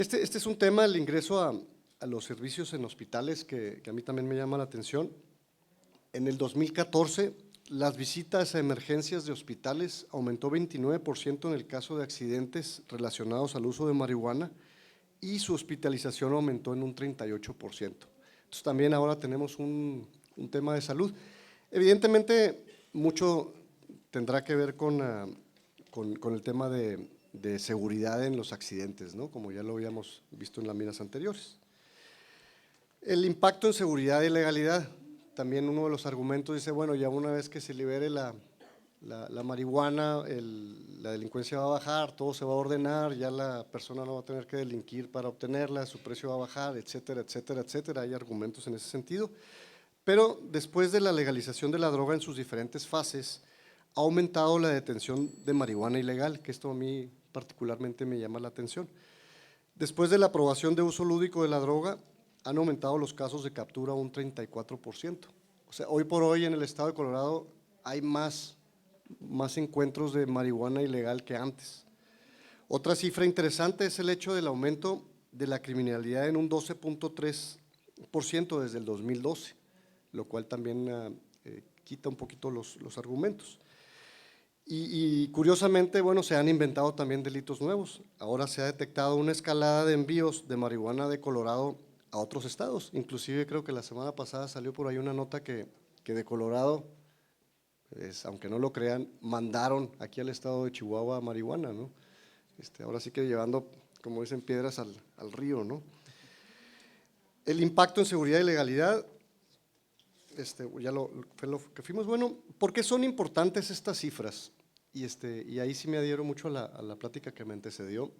Este es un tema, el ingreso a los servicios en hospitales, que a mí también me llama la atención. En el 2014, las visitas a emergencias de hospitales aumentó 29% en el caso de accidentes relacionados al uso de marihuana y su hospitalización aumentó en un 38%. Entonces también ahora tenemos un tema de salud. Evidentemente, mucho tendrá que ver con el tema de seguridad en los accidentes, ¿no? Como ya lo habíamos visto en las miras anteriores. El impacto en seguridad y legalidad, también uno de los argumentos dice, bueno, ya una vez que se libere la marihuana, la delincuencia va a bajar, todo se va a ordenar, ya la persona no va a tener que delinquir para obtenerla, su precio va a bajar, etcétera, etcétera, etcétera. Hay argumentos en ese sentido. Pero después de la legalización de la droga en sus diferentes fases, ha aumentado la detención de marihuana ilegal, que esto a mí particularmente me llama la atención. Después de la aprobación de uso lúdico de la droga, han aumentado los casos de captura un 34%. O sea, hoy por hoy en el estado de Colorado hay más encuentros de marihuana ilegal que antes. Otra cifra interesante es el hecho del aumento de la criminalidad en un 12.3% desde el 2012, lo cual también quita un poquito los argumentos. Y curiosamente, bueno, se han inventado también delitos nuevos. Ahora se ha detectado una escalada de envíos de marihuana de Colorado a otros estados. Inclusive creo que la semana pasada salió por ahí una nota que de Colorado, aunque no lo crean, mandaron aquí al estado de Chihuahua marihuana, ¿no? Ahora sí que llevando, como dicen, piedras al río, ¿no? El impacto en seguridad y legalidad, ya fue lo que fuimos. Bueno, ¿por qué son importantes estas cifras? Y ahí sí me adhiero mucho a la plática que me antecedió.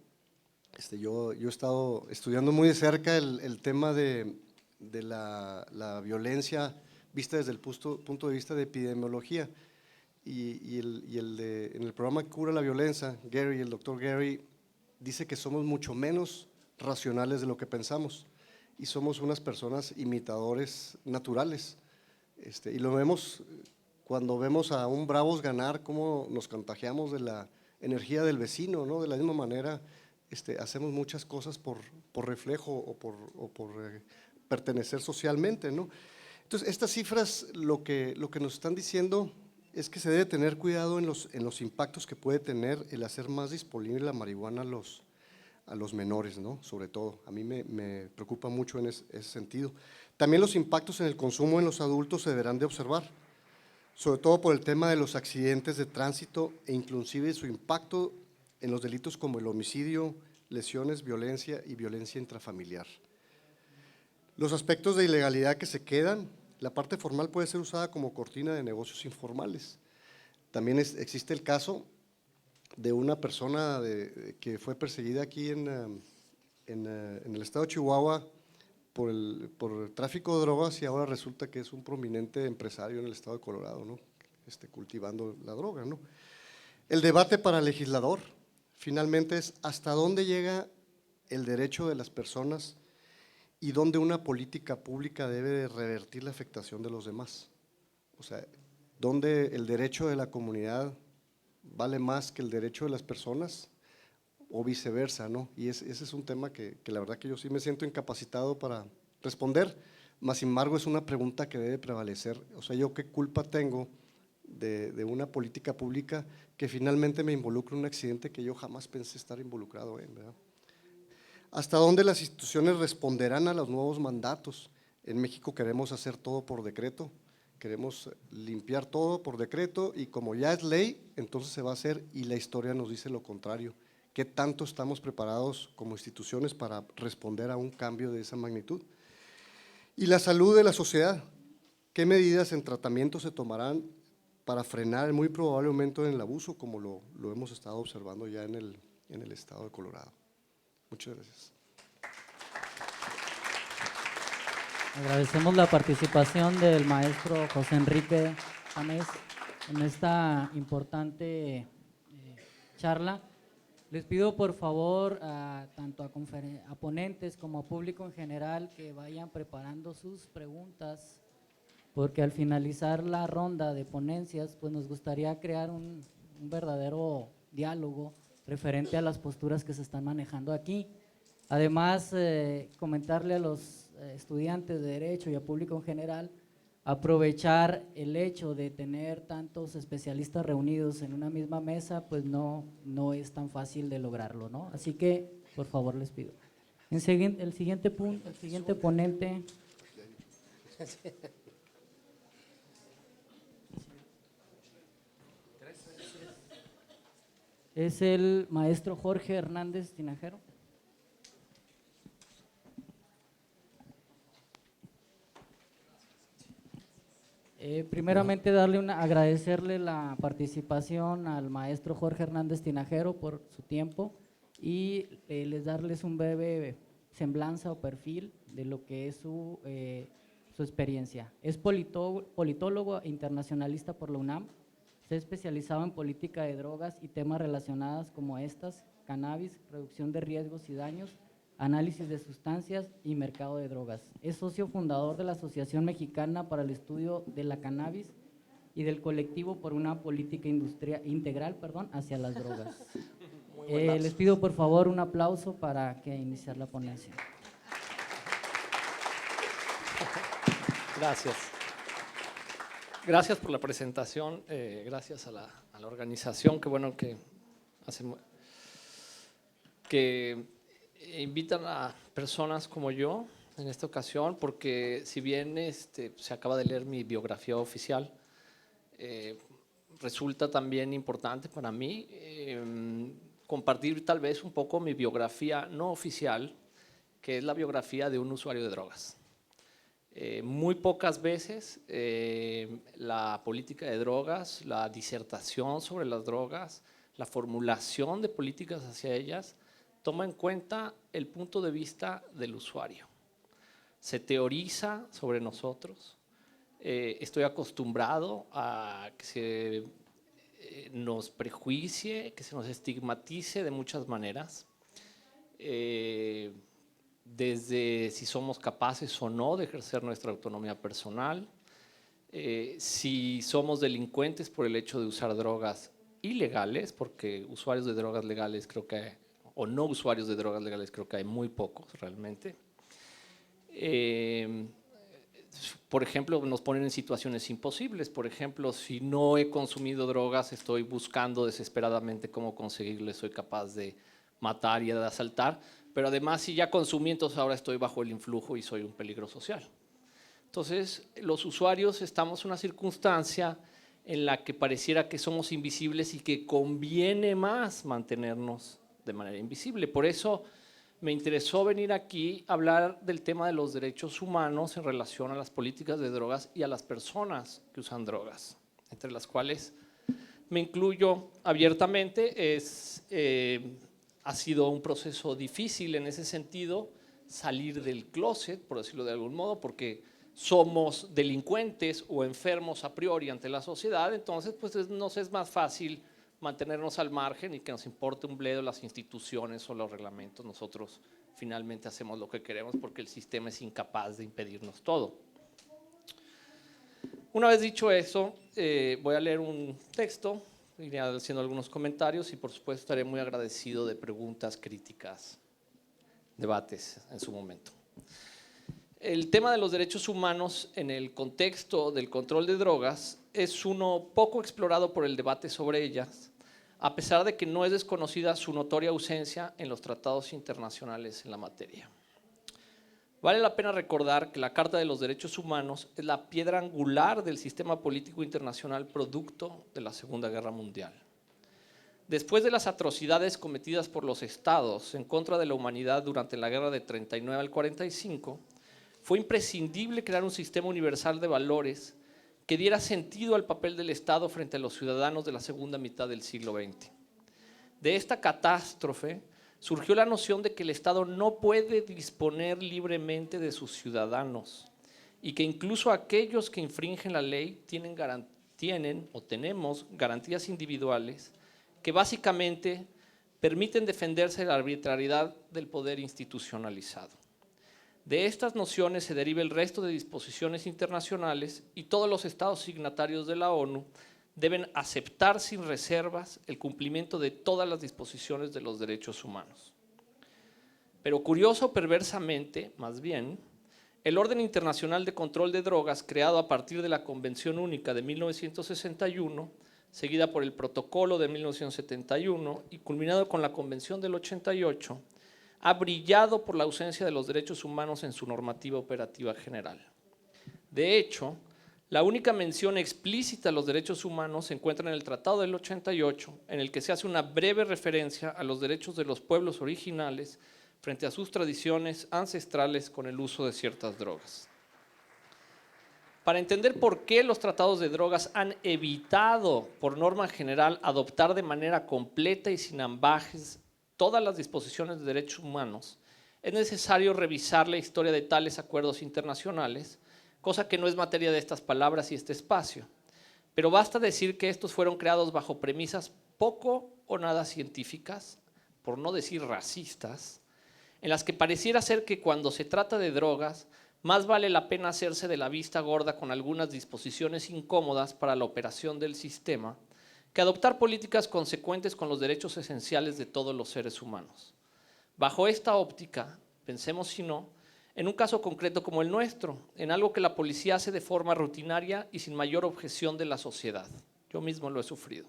Yo he estado estudiando muy de cerca el tema de la violencia vista desde el punto de vista de epidemiología. En el programa que cura la violencia, el doctor Gary, dice que somos mucho menos racionales de lo que pensamos y somos unas personas imitadores naturales. Y lo vemos cuando vemos a un Bravos ganar, cómo nos contagiamos de la energía del vecino, ¿no? De la misma manera, hacemos muchas cosas por reflejo o por pertenecer socialmente, ¿no? Entonces, estas cifras lo que nos están diciendo es que se debe tener cuidado en los impactos que puede tener el hacer más disponible la marihuana a los menores, ¿no? Sobre todo, a mí me preocupa mucho en ese sentido. También los impactos en el consumo en los adultos se deberán de observar, sobre todo por el tema de los accidentes de tránsito e inclusive su impacto en los delitos como el homicidio, lesiones, violencia y violencia intrafamiliar. Los aspectos de ilegalidad que se quedan, la parte formal puede ser usada como cortina de negocios informales. También existe el caso de una persona que fue perseguida aquí en el estado de Chihuahua por tráfico de drogas y ahora resulta que es un prominente empresario en el estado de Colorado, ¿no? Cultivando la droga, ¿no? El debate para el legislador finalmente es hasta dónde llega el derecho de las personas y dónde una política pública debe de revertir la afectación de los demás. O sea, dónde el derecho de la comunidad vale más que el derecho de las personas o viceversa, ¿no? Y ese es un tema que la verdad que yo sí me siento incapacitado para responder, más sin embargo es una pregunta que debe prevalecer. O sea, ¿yo qué culpa tengo de una política pública que finalmente me involucra en un accidente que yo jamás pensé estar involucrado en, ¿verdad? ¿Hasta dónde las instituciones responderán a los nuevos mandatos? En México queremos hacer todo por decreto, queremos limpiar todo por decreto y como ya es ley, entonces se va a hacer y la historia nos dice lo contrario. ¿Qué tanto estamos preparados como instituciones para responder a un cambio de esa magnitud? Y la salud de la sociedad, ¿qué medidas en tratamiento se tomarán para frenar el muy probable aumento en el abuso como lo hemos estado observando ya en el estado de Colorado? Muchas gracias. Agradecemos la participación del maestro José Enrique Tamés en esta importante charla. Les pido por favor tanto a ponentes como a público en general que vayan preparando sus preguntas, porque al finalizar la ronda de ponencias, pues nos gustaría crear un verdadero diálogo referente a las posturas que se están manejando aquí. Además, comentarle a los estudiantes de Derecho y al público en general, aprovechar el hecho de tener tantos especialistas reunidos en una misma mesa, pues no es tan fácil de lograrlo, ¿no? Así que, por favor, les pido. El siguiente ponente. Es el maestro Jorge Hernández Tinajero. Primeramente agradecerle la participación al maestro Jorge Hernández Tinajero por su tiempo y darles un breve semblanza o perfil de lo que es su experiencia. Es politólogo e internacionalista por la UNAM, se ha especializado en política de drogas y temas relacionados como estas: cannabis, reducción de riesgos y daños, análisis de sustancias y mercado de drogas. Es socio fundador de la Asociación Mexicana para el Estudio de la Cannabis y del colectivo por una política integral hacia las drogas. Les pido por favor un aplauso para iniciar la ponencia. Gracias. Gracias por la presentación, gracias a la organización, qué bueno que invitan a personas como yo en esta ocasión, porque si bien se acaba de leer mi biografía oficial, resulta también importante para mí compartir tal vez un poco mi biografía no oficial, que es la biografía de un usuario de drogas. Muy pocas veces la política de drogas, la disertación sobre las drogas, la formulación de políticas hacia ellas toma en cuenta el punto de vista del usuario. Se teoriza sobre nosotros. Estoy acostumbrado a que se nos prejuicie, que se nos estigmatice de muchas maneras. Desde si somos capaces o no de ejercer nuestra autonomía personal, si somos delincuentes por el hecho de usar drogas ilegales, porque usuarios de drogas legales creo que, o no usuarios de drogas legales creo que hay muy pocos realmente. Por ejemplo, nos ponen en situaciones imposibles. Por ejemplo, si no he consumido drogas, estoy buscando desesperadamente cómo conseguirle, soy capaz de matar y de asaltar, pero además si ya consumí, entonces ahora estoy bajo el influjo y soy un peligro social. Entonces, los usuarios estamos en una circunstancia en la que pareciera que somos invisibles y que conviene más mantenernos de manera invisible. Por eso me interesó venir aquí a hablar del tema de los derechos humanos en relación a las políticas de drogas y a las personas que usan drogas, entre las cuales me incluyo abiertamente. Ha sido un proceso difícil en ese sentido, salir del closet, por decirlo de algún modo, porque somos delincuentes o enfermos a priori ante la sociedad, entonces pues nos es más fácil mantenernos al margen y que nos importe un bledo las instituciones o los reglamentos. Nosotros finalmente hacemos lo que queremos porque el sistema es incapaz de impedirnos todo. Una vez dicho eso, voy a leer un texto, iré haciendo algunos comentarios y por supuesto estaré muy agradecido de preguntas, críticas, debates en su momento. El tema de los derechos humanos en el contexto del control de drogas es uno poco explorado por el debate sobre ellas, a pesar de que no es desconocida su notoria ausencia en los tratados internacionales en la materia. Vale la pena recordar que la Carta de los Derechos Humanos es la piedra angular del sistema político internacional producto de la Segunda Guerra Mundial. Después de las atrocidades cometidas por los estados en contra de la humanidad durante la guerra de 39 al 45, fue imprescindible crear un sistema universal de valores que diera sentido al papel del Estado frente a los ciudadanos de la segunda mitad del siglo XX. De esta catástrofe surgió la noción de que el Estado no puede disponer libremente de sus ciudadanos y que incluso aquellos que infringen la ley tenemos garantías individuales que básicamente permiten defenderse de la arbitrariedad del poder institucionalizado. De estas nociones se deriva el resto de disposiciones internacionales y todos los estados signatarios de la ONU deben aceptar sin reservas el cumplimiento de todas las disposiciones de los derechos humanos. Pero curioso o perversamente, más bien, el Orden Internacional de Control de Drogas, creado a partir de la Convención Única de 1961, seguida por el Protocolo de 1971 y culminado con la Convención del 88, ha brillado por la ausencia de los derechos humanos en su normativa operativa general. De hecho, la única mención explícita a los derechos humanos se encuentra en el Tratado del 88, en el que se hace una breve referencia a los derechos de los pueblos originales frente a sus tradiciones ancestrales con el uso de ciertas drogas. Para entender por qué los tratados de drogas han evitado, por norma general, adoptar de manera completa y sin ambajes todas las disposiciones de derechos humanos, es necesario revisar la historia de tales acuerdos internacionales, cosa que no es materia de estas palabras y este espacio. Pero basta decir que estos fueron creados bajo premisas poco o nada científicas, por no decir racistas, en las que pareciera ser que cuando se trata de drogas, más vale la pena hacerse de la vista gorda con algunas disposiciones incómodas para la operación del sistema, que adoptar políticas consecuentes con los derechos esenciales de todos los seres humanos. Bajo esta óptica, pensemos si no, en un caso concreto como el nuestro, en algo que la policía hace de forma rutinaria y sin mayor objeción de la sociedad. Yo mismo lo he sufrido.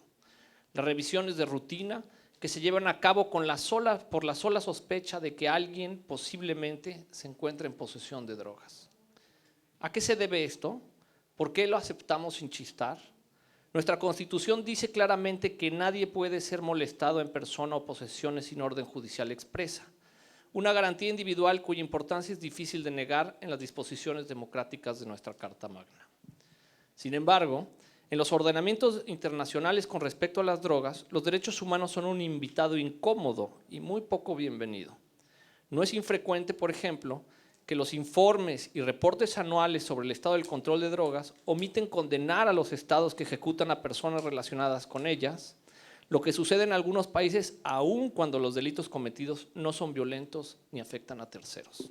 Las revisiones de rutina que se llevan a cabo por la sola sospecha de que alguien posiblemente se encuentre en posesión de drogas. ¿A qué se debe esto? ¿Por qué lo aceptamos sin chistar? Nuestra Constitución dice claramente que nadie puede ser molestado en persona o posesiones sin orden judicial expresa, una garantía individual cuya importancia es difícil de negar en las disposiciones democráticas de nuestra Carta Magna. Sin embargo, en los ordenamientos internacionales con respecto a las drogas, los derechos humanos son un invitado incómodo y muy poco bienvenido. No es infrecuente, por ejemplo, que los informes y reportes anuales sobre el estado del control de drogas omiten condenar a los estados que ejecutan a personas relacionadas con ellas, lo que sucede en algunos países aun cuando los delitos cometidos no son violentos ni afectan a terceros.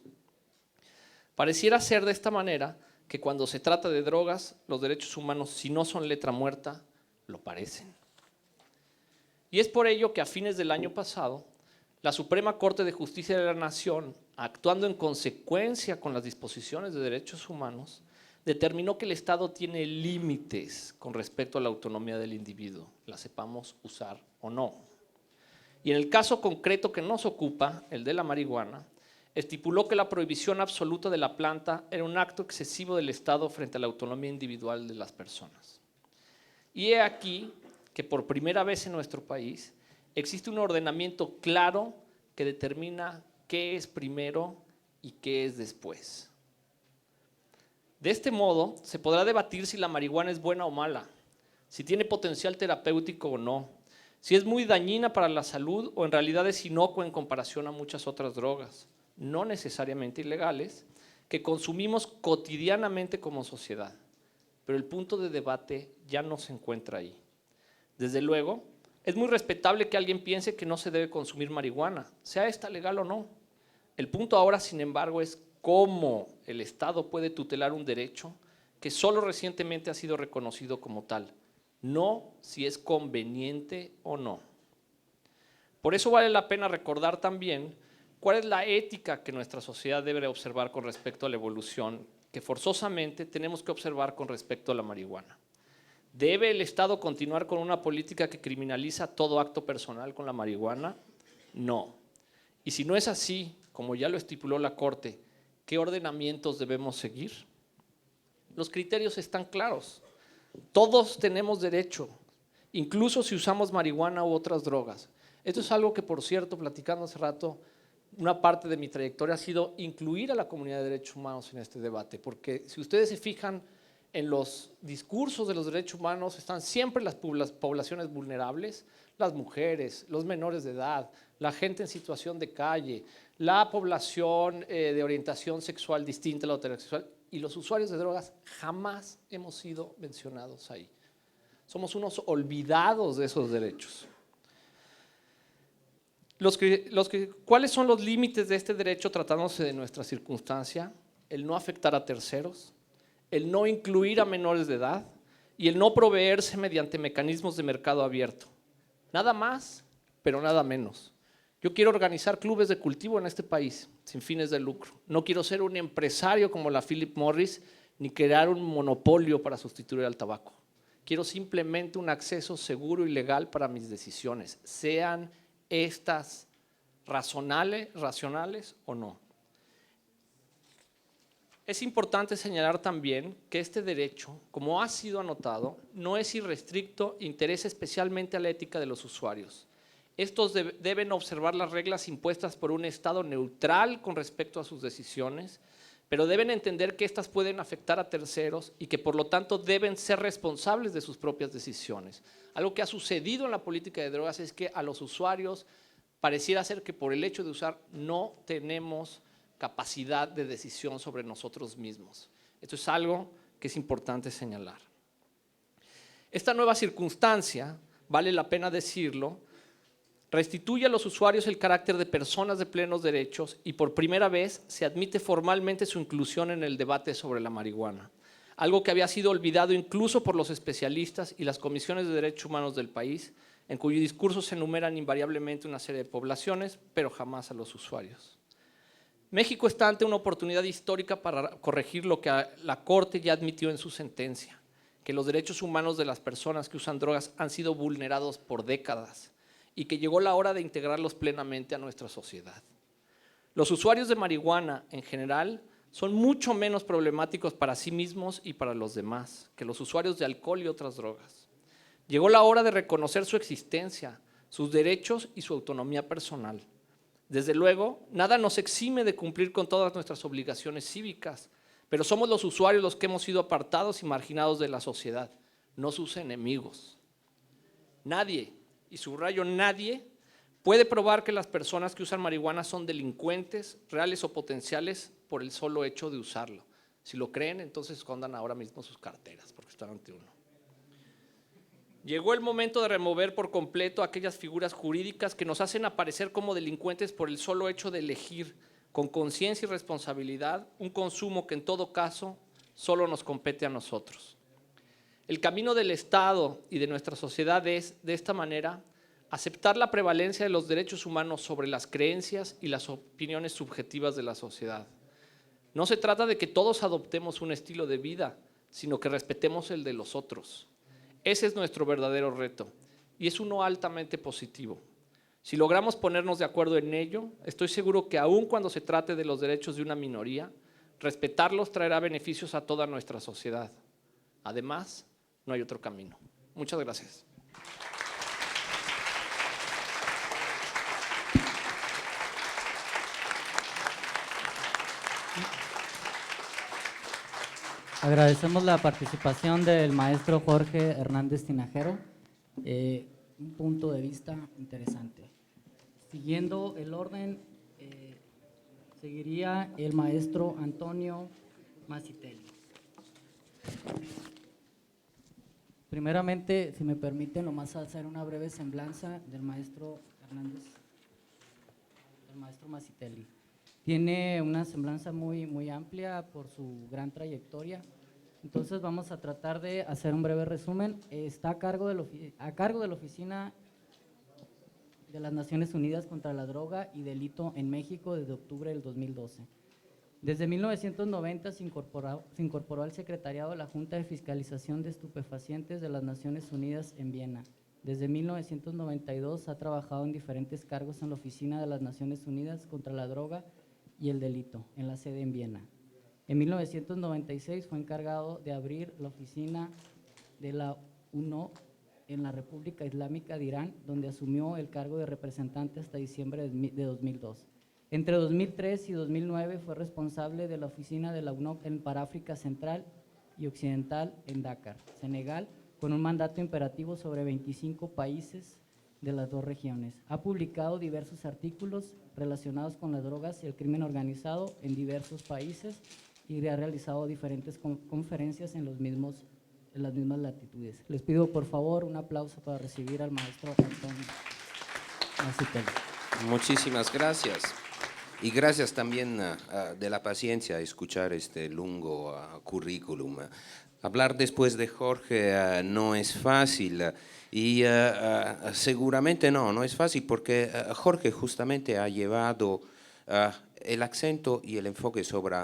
Pareciera ser de esta manera que cuando se trata de drogas, los derechos humanos, si no son letra muerta, lo parecen. Y es por ello que a fines del año pasado, la Suprema Corte de Justicia de la Nación, actuando en consecuencia con las disposiciones de derechos humanos, determinó que el Estado tiene límites con respecto a la autonomía del individuo, la sepamos usar o no. Y en el caso concreto que nos ocupa, el de la marihuana, estipuló que la prohibición absoluta de la planta era un acto excesivo del Estado frente a la autonomía individual de las personas. Y he aquí que por primera vez en nuestro país existe un ordenamiento claro que determina qué es primero y qué es después. De este modo, se podrá debatir si la marihuana es buena o mala, si tiene potencial terapéutico o no, si es muy dañina para la salud o en realidad es inocua en comparación a muchas otras drogas, no necesariamente ilegales, que consumimos cotidianamente como sociedad. Pero el punto de debate ya no se encuentra ahí. Desde luego, es muy respetable que alguien piense que no se debe consumir marihuana, sea esta legal o no. El punto ahora, sin embargo, es cómo el Estado puede tutelar un derecho que solo recientemente ha sido reconocido como tal, no si es conveniente o no. Por eso vale la pena recordar también cuál es la ética que nuestra sociedad debe observar con respecto a la evolución que forzosamente tenemos que observar con respecto a la marihuana. ¿Debe el Estado continuar con una política que criminaliza todo acto personal con la marihuana? No. Y si no es así, como ya lo estipuló la Corte, ¿qué ordenamientos debemos seguir? Los criterios están claros. Todos tenemos derecho, incluso si usamos marihuana u otras drogas. Esto es algo que, por cierto, platicando hace rato, una parte de mi trayectoria ha sido incluir a la comunidad de derechos humanos en este debate, porque si ustedes se fijan en los discursos de los derechos humanos, están siempre las poblaciones vulnerables, las mujeres, los menores de edad, la gente en situación de calle, la población de orientación sexual distinta a la heterosexual, y los usuarios de drogas jamás hemos sido mencionados ahí. Somos unos olvidados de esos derechos. ¿Cuáles son los límites de este derecho tratándose de nuestra circunstancia? El no afectar a terceros, el no incluir a menores de edad y el no proveerse mediante mecanismos de mercado abierto. Nada más, pero nada menos. Yo quiero organizar clubes de cultivo en este país, sin fines de lucro. No quiero ser un empresario como la Philip Morris, ni crear un monopolio para sustituir al tabaco. Quiero simplemente un acceso seguro y legal para mis decisiones, sean estas racionales o no. Es importante señalar también que este derecho, como ha sido anotado, no es irrestricto e interesa especialmente a la ética de los usuarios. Estos deben observar las reglas impuestas por un Estado neutral con respecto a sus decisiones, pero deben entender que estas pueden afectar a terceros y que por lo tanto deben ser responsables de sus propias decisiones. Algo que ha sucedido en la política de drogas es que a los usuarios pareciera ser que por el hecho de usar no tenemos capacidad de decisión sobre nosotros mismos. Esto es algo que es importante señalar. Esta nueva circunstancia, vale la pena decirlo, restituye a los usuarios el carácter de personas de plenos derechos y por primera vez se admite formalmente su inclusión en el debate sobre la marihuana, algo que había sido olvidado incluso por los especialistas y las comisiones de derechos humanos del país, en cuyo discurso se enumeran invariablemente una serie de poblaciones, pero jamás a los usuarios. México está ante una oportunidad histórica para corregir lo que la Corte ya admitió en su sentencia, que los derechos humanos de las personas que usan drogas han sido vulnerados por décadas y que llegó la hora de integrarlos plenamente a nuestra sociedad. Los usuarios de marihuana en general son mucho menos problemáticos para sí mismos y para los demás que los usuarios de alcohol y otras drogas. Llegó la hora de reconocer su existencia, sus derechos y su autonomía personal. Desde luego, nada nos exime de cumplir con todas nuestras obligaciones cívicas, pero somos los usuarios los que hemos sido apartados y marginados de la sociedad, no sus enemigos. Nadie, y subrayo nadie, puede probar que las personas que usan marihuana son delincuentes, reales o potenciales, por el solo hecho de usarlo. Si lo creen, entonces escondan ahora mismo sus carteras, porque están ante uno. Llegó el momento de remover por completo aquellas figuras jurídicas que nos hacen aparecer como delincuentes por el solo hecho de elegir, con conciencia y responsabilidad, un consumo que en todo caso solo nos compete a nosotros. El camino del Estado y de nuestra sociedad es, de esta manera, aceptar la prevalencia de los derechos humanos sobre las creencias y las opiniones subjetivas de la sociedad. No se trata de que todos adoptemos un estilo de vida, sino que respetemos el de los otros. Ese es nuestro verdadero reto y es uno altamente positivo. Si logramos ponernos de acuerdo en ello, estoy seguro que aun cuando se trate de los derechos de una minoría, respetarlos traerá beneficios a toda nuestra sociedad. Además, no hay otro camino. Muchas gracias. Agradecemos la participación del maestro Jorge Hernández Tinajero. Un punto de vista interesante. Siguiendo el orden, seguiría el maestro Antonio Masitelli. Primeramente, si me permiten, nomás hacer una breve semblanza del maestro Hernández, del maestro Masitelli. Tiene una semblanza muy amplia por su gran trayectoria, entonces vamos a tratar de hacer un breve resumen. Está a cargo de la Oficina de las Naciones Unidas contra la Droga y Delito en México desde octubre del 2012. Desde 1990 se incorporó al Secretariado de la Junta de Fiscalización de Estupefacientes de las Naciones Unidas en Viena. Desde 1992 ha trabajado en diferentes cargos en la Oficina de las Naciones Unidas contra la Droga y el Delito, en la sede en Viena. En 1996 fue encargado de abrir la oficina de la UNO en la República Islámica de Irán, donde asumió el cargo de representante hasta diciembre de 2002. Entre 2003 y 2009 fue responsable de la oficina de la UNOC para África Central y Occidental en Dakar, Senegal, con un mandato imperativo sobre 25 países de las dos regiones. Ha publicado diversos artículos relacionados con las drogas y el crimen organizado en diversos países y ha realizado diferentes conferencias en las mismas latitudes. Les pido por favor un aplauso para recibir al maestro Antonio Masitelli. Muchísimas gracias. Y gracias también de la paciencia a escuchar este largo currículum. Hablar después de Jorge no es fácil. Y seguramente no es fácil porque Jorge justamente ha llevado el acento y el enfoque sobre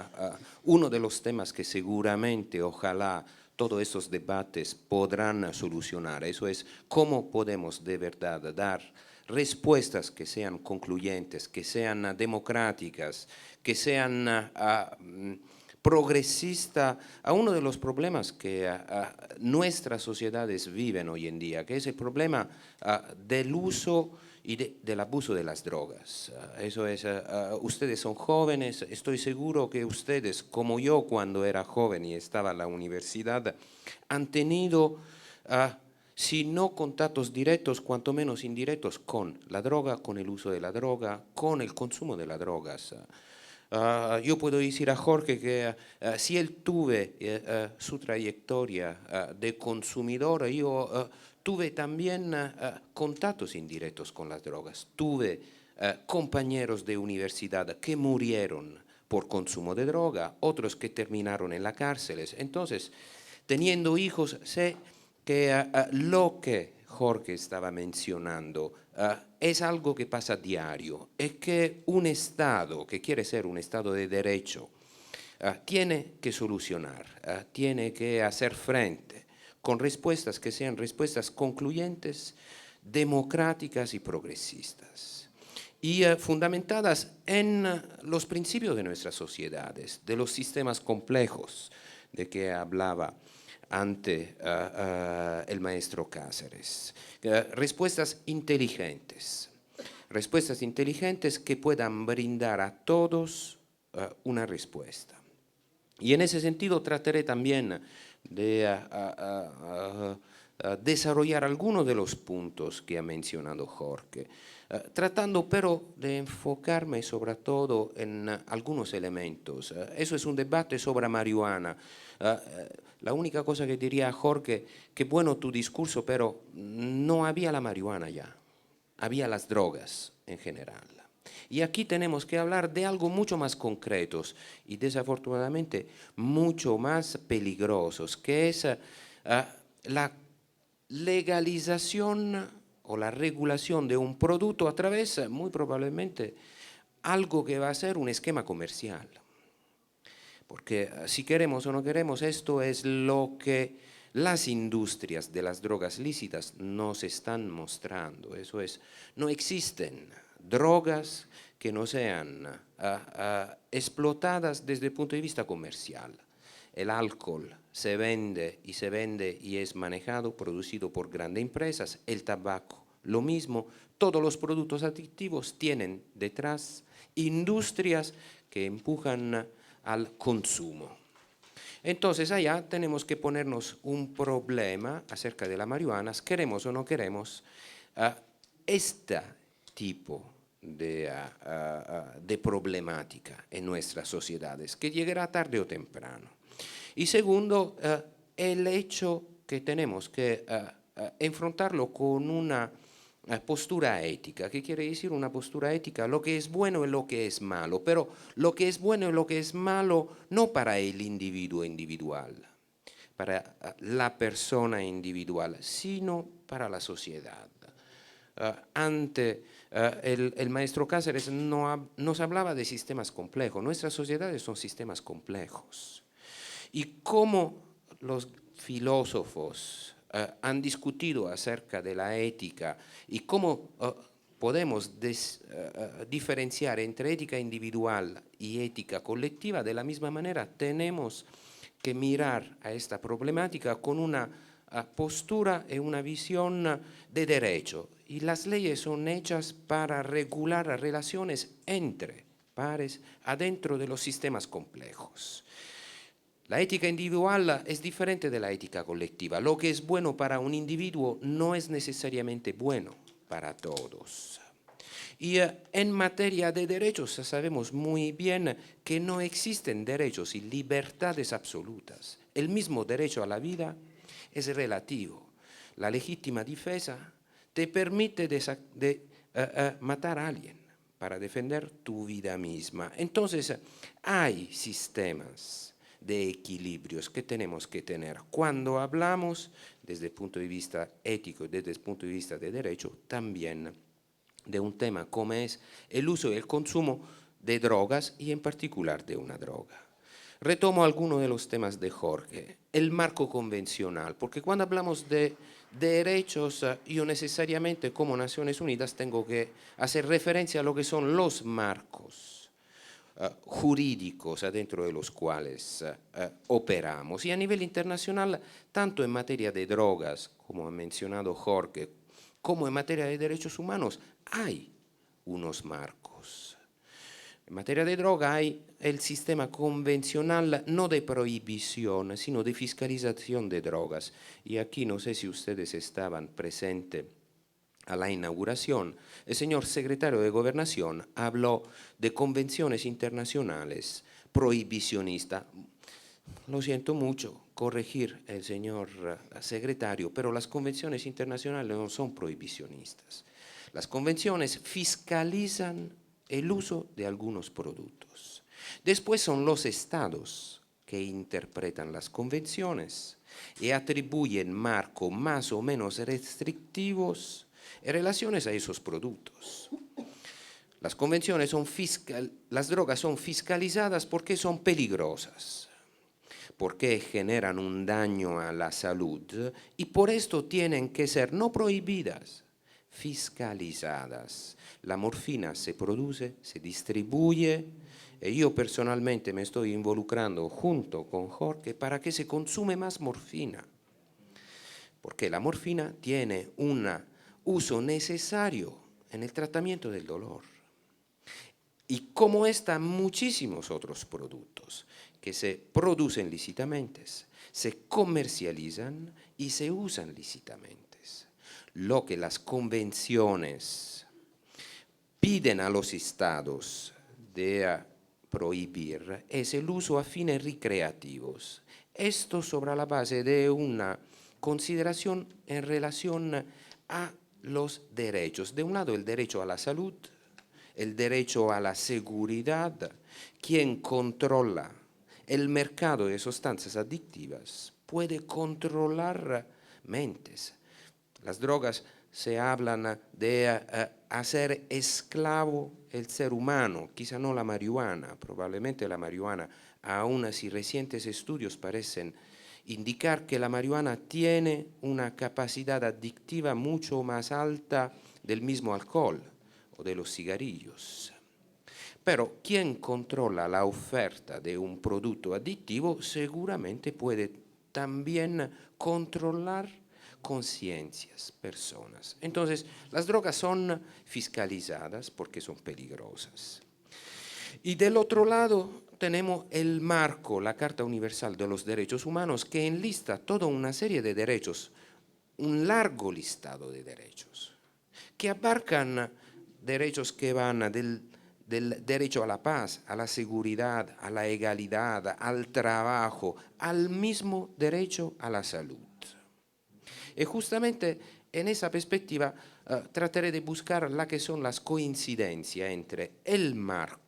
uno de los temas que seguramente, ojalá, todos estos debates podrán solucionar. Eso es cómo podemos de verdad dar respuestas que sean concluyentes, que sean democráticas, que sean progresista a uno de los problemas que nuestras sociedades viven hoy en día, que es el problema del uso y del abuso de las drogas. Eso es, ustedes son jóvenes, estoy seguro que ustedes, como yo cuando era joven y estaba en la universidad, han tenido, si no contactos directos, cuanto menos indirectos con la droga, con el uso de la droga, con el consumo de las drogas. Yo puedo decir a Jorge que si él tuve su trayectoria de consumidor, yo tuve también contactos indirectos con las drogas. Tuve compañeros de universidad que murieron por consumo de droga, otros que terminaron en las cárceles. Entonces, teniendo hijos, sé que lo que Jorge estaba mencionando es algo que pasa a diario, es que un Estado que quiere ser un Estado de derecho tiene que solucionar, tiene que hacer frente con respuestas que sean respuestas concluyentes, democráticas y progresistas. Y fundamentadas en los principios de nuestras sociedades, de los sistemas complejos de que hablaba ante el maestro Cáceres. Respuestas inteligentes que puedan brindar a todos una respuesta. Y en ese sentido trataré también de desarrollar algunos de los puntos que ha mencionado Jorge, tratando pero de enfocarme sobre todo en algunos elementos. Eso es un debate sobre marihuana. La única cosa que diría a Jorge, que bueno tu discurso, pero no había la marihuana ya, había las drogas en general. Y aquí tenemos que hablar de algo mucho más concretos y desafortunadamente mucho más peligrosos, que es la legalización o la regulación de un producto a través, muy probablemente, algo que va a ser un esquema comercial. Porque si queremos o no queremos, esto es lo que las industrias de las drogas lícitas nos están mostrando. Eso es, no existen drogas que no sean explotadas desde el punto de vista comercial. El alcohol se vende y es manejado, producido por grandes empresas. El tabaco, lo mismo. Todos los productos adictivos tienen detrás industrias que empujan al consumo. Entonces allá tenemos que ponernos un problema acerca de la marihuana, queremos o no queremos, este tipo de problemática en nuestras sociedades, que llegará tarde o temprano. Y segundo, el hecho que tenemos que enfrentarlo con una postura ética. ¿Qué quiere decir una postura ética? Lo que es bueno y lo que es malo, pero lo que es bueno y lo que es malo no para el individuo individual, para la persona individual, sino para la sociedad. El maestro Cáceres nos hablaba de sistemas complejos. Nuestras sociedades son sistemas complejos. Y cómo los filósofos han discutido acerca de la ética y cómo podemos diferenciar entre ética individual y ética colectiva, de la misma manera tenemos que mirar a esta problemática con una postura y una visión de derecho. Y las leyes son hechas para regular las relaciones entre pares adentro de los sistemas complejos. La ética individual es diferente de la ética colectiva. Lo que es bueno para un individuo no es necesariamente bueno para todos. Y en materia de derechos sabemos muy bien que no existen derechos y libertades absolutas. El mismo derecho a la vida es relativo. La legítima defensa te permite matar a alguien para defender tu vida misma. Entonces hay sistemas de equilibrios que tenemos que tener cuando hablamos desde el punto de vista ético y desde el punto de vista de derecho también de un tema como es el uso y el consumo de drogas y en particular de una droga. Retomo algunos de los temas de Jorge. El marco convencional, porque cuando hablamos de derechos, yo necesariamente como Naciones Unidas tengo que hacer referencia a lo que son los marcos jurídicos dentro de los cuales operamos. Y a nivel internacional, tanto en materia de drogas, como ha mencionado Jorge, como en materia de derechos humanos, hay unos marcos. En materia de droga hay el sistema convencional no de prohibición, sino de fiscalización de drogas. Y aquí no sé si ustedes estaban presentes a la inauguración, el señor secretario de Gobernación habló de convenciones internacionales prohibicionistas. Lo siento mucho corregir el señor secretario, pero las convenciones internacionales no son prohibicionistas. Las convenciones fiscalizan el uso de algunos productos. Después son los estados que interpretan las convenciones y atribuyen marcos más o menos restrictivos en relación a esos productos. Las convenciones son las drogas son fiscalizadas porque son peligrosas, porque generan un daño a la salud y por esto tienen que ser no prohibidas, fiscalizadas. La morfina se produce, se distribuye y yo personalmente me estoy involucrando junto con Jorge para que se consume más morfina, porque la morfina tiene un uso necesario en el tratamiento del dolor. Y como están muchísimos otros productos que se producen lícitamente, se comercializan y se usan lícitamente. Lo que las convenciones piden a los estados de prohibir es el uso a fines recreativos. Esto sobre la base de una consideración en relación a los derechos. De un lado, el derecho a la salud, el derecho a la seguridad. Quien controla el mercado de sustancias adictivas puede controlar mentes. Las drogas se hablan de hacer esclavo el ser humano, quizá no la marihuana, probablemente la marihuana, aún si recientes estudios parecen indicar que la marihuana tiene una capacidad adictiva mucho más alta del mismo alcohol o de los cigarrillos. Pero quien controla la oferta de un producto adictivo seguramente puede también controlar conciencias, personas. Entonces, las drogas son fiscalizadas porque son peligrosas. Y del otro lado tenemos el marco, la Carta Universal de los Derechos Humanos, que enlista toda una serie de derechos, un largo listado de derechos, que abarcan derechos que van del derecho a la paz, a la seguridad, a la egalidad, al trabajo, al mismo derecho a la salud. Y justamente en esa perspectiva trataré de buscar la que son las coincidencias entre el marco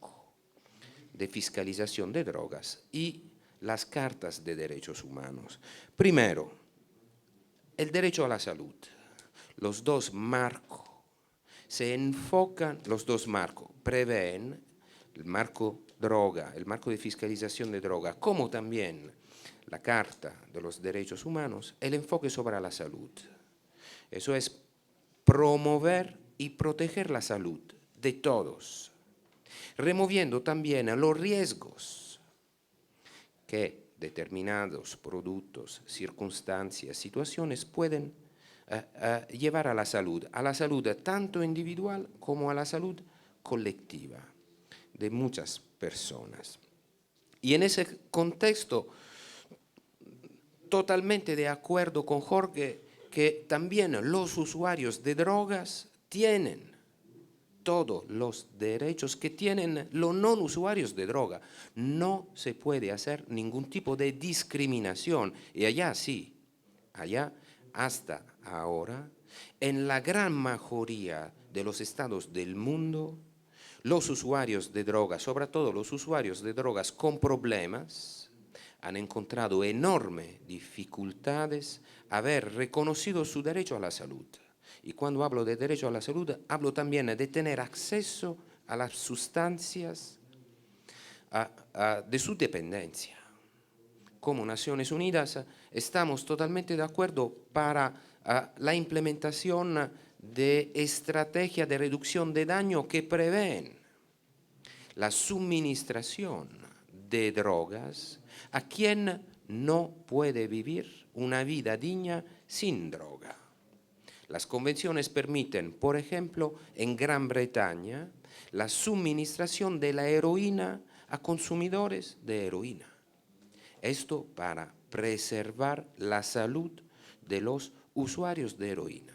de fiscalización de drogas y las cartas de derechos humanos. Primero, el derecho a la salud. Los dos marcos se enfocan, los dos marcos prevén el marco droga, el marco de fiscalización de droga, como también la Carta de los Derechos Humanos, el enfoque sobre la salud. Eso es promover y proteger la salud de todos, removiendo también los riesgos que determinados productos, circunstancias, situaciones pueden llevar a la salud tanto individual como a la salud colectiva de muchas personas. Y en ese contexto, totalmente de acuerdo con Jorge, que también los usuarios de drogas tienen todos los derechos que tienen los no usuarios de droga. No se puede hacer ningún tipo de discriminación. Y allá sí, allá hasta ahora, en la gran mayoría de los estados del mundo, los usuarios de drogas, sobre todo los usuarios de drogas con problemas, han encontrado enormes dificultades haber reconocido su derecho a la salud. Y cuando hablo de derecho a la salud, hablo también de tener acceso a las sustancias de su dependencia. Como Naciones Unidas estamos totalmente de acuerdo para la implementación de estrategias de reducción de daño que prevén la suministración de drogas a quien no puede vivir una vida digna sin droga. Las convenciones permiten, por ejemplo, en Gran Bretaña, la suministración de la heroína a consumidores de heroína. Esto para preservar la salud de los usuarios de heroína.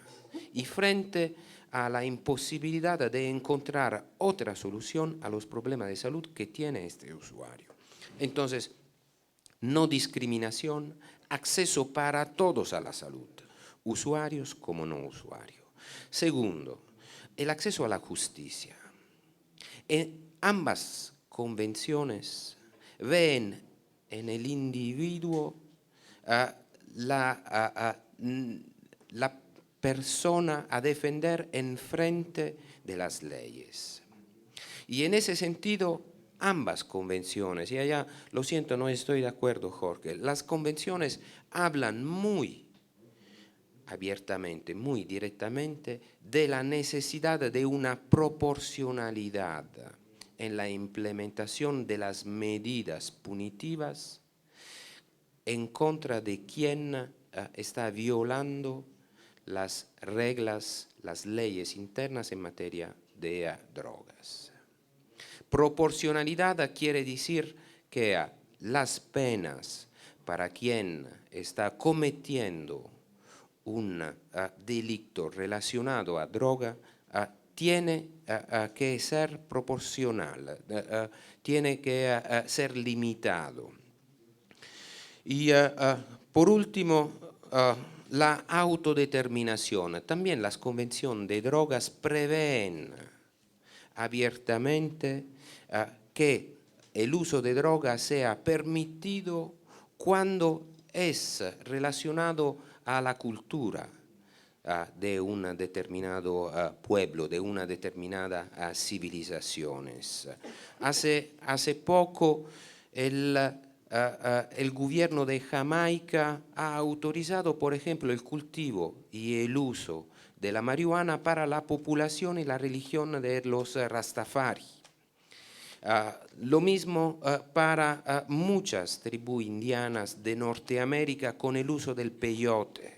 Y frente a la imposibilidad de encontrar otra solución a los problemas de salud que tiene este usuario. Entonces, no discriminación, acceso para todos a la salud, usuarios como no usuarios. Segundo, el acceso a la justicia. En ambas convenciones ven en el individuo la persona a defender en frente de las leyes. Y en ese sentido, ambas convenciones, y allá, lo siento, no estoy de acuerdo, Jorge, las convenciones hablan muy abiertamente, muy directamente, de la necesidad de una proporcionalidad en la implementación de las medidas punitivas en contra de quien está violando las reglas, las leyes internas en materia de drogas. Proporcionalidad quiere decir que las penas para quien está cometiendo un delito relacionado a droga tiene que ser proporcional, tiene que ser limitado. Y por último, la autodeterminación. También las convenciones de drogas prevén abiertamente que el uso de drogas sea permitido cuando es relacionado a la cultura de un determinado pueblo, de una determinada civilizaciones. Hace poco el gobierno de Jamaica ha autorizado, por ejemplo, el cultivo y el uso de la marihuana para la población y la religión de los Rastafari. Lo mismo para muchas tribus indianas de Norteamérica con el uso del peyote.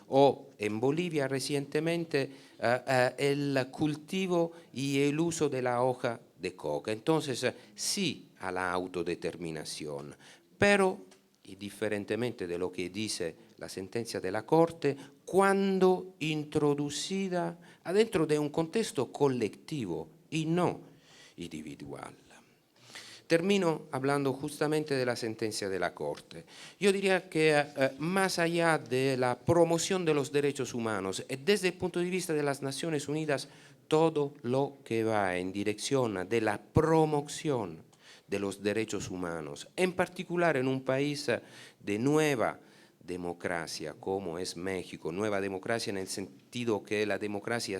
O en Bolivia recientemente el cultivo y el uso de la hoja de coca. Entonces, sí a la autodeterminación, pero, y diferentemente de lo que dice la sentencia de la Corte, cuando introducida adentro de un contexto colectivo y no individual. Termino hablando justamente de la sentencia de la Corte. Yo diría que más allá de la promoción de los derechos humanos, desde el punto de vista de las Naciones Unidas, todo lo que va en dirección de la promoción de los derechos humanos, en particular en un país de nueva democracia como es México, nueva democracia en el sentido que la democracia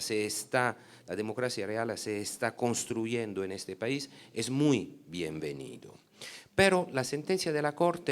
real se está construyendo en este país, es muy bienvenido. Pero la sentencia de la Corte